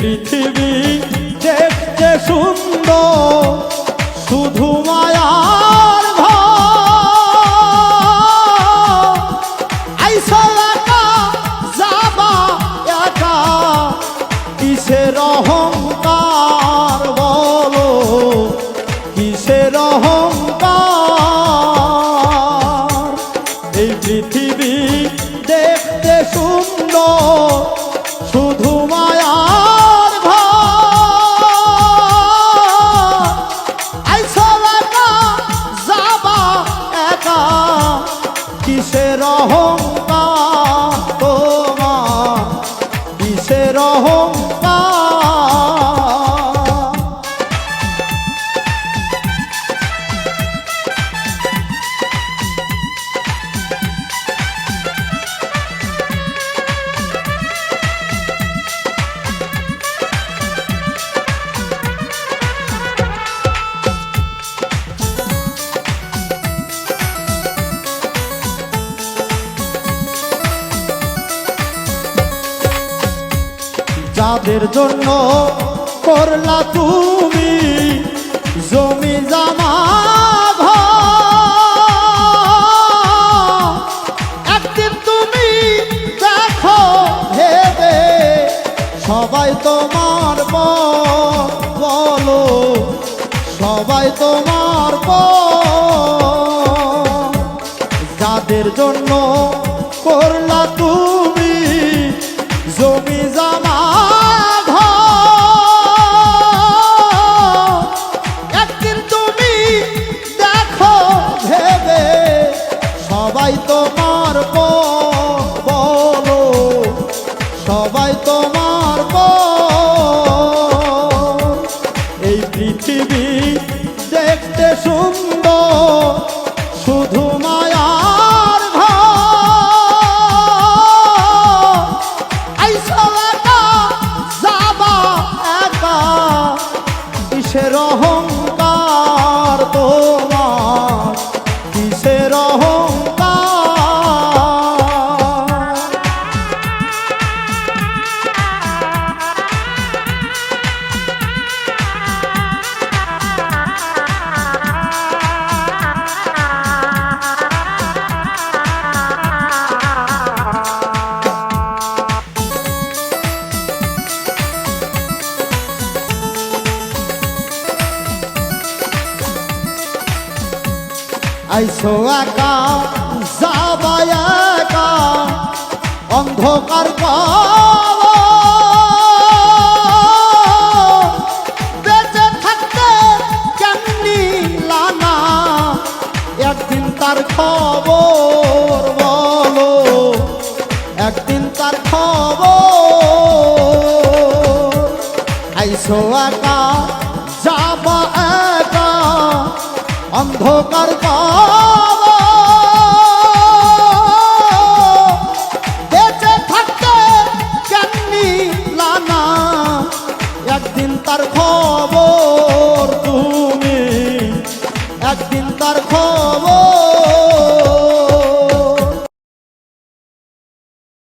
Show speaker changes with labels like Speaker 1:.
Speaker 1: পৃথিবী দেখতে সুন্দর শুধু মায়ার ঘর আইসো একা যাবা একা কিসের অহংকার বলো কিসের অহংকার এই পৃথিবী দেখতে সুন্দর শুধু মায়ার ঘর আইসো একা যাবা একা কিসের অহংকার তোমার কিসের অহংকার যাদের জন্য করলা তুমি জমি জমা একদিন তুমি দেখো ভেবে সবাই তোমার বলো সবাই তোমার যাদের জন্য করলা তুমি জমি জমা একদিন তুমি দেখো ভেবে সবাই তোমার বলো সবাই তোমার এই পৃথিবী দেখতে সুন্দর শুধু মায়ার ঘর আইসো একা যাবা একা কিসের অহংকার তোমার কিসের অহংকার আইসো একা যাবা একা অন্ধকার বেঁচে থাকতে কেমনি লানা একদিন তার খবর বলো একদিন তার খবর আইসো একা যাবা একা অন্ধকার বেঁচে থাকতে কেমনি লানা একদিন তার খবর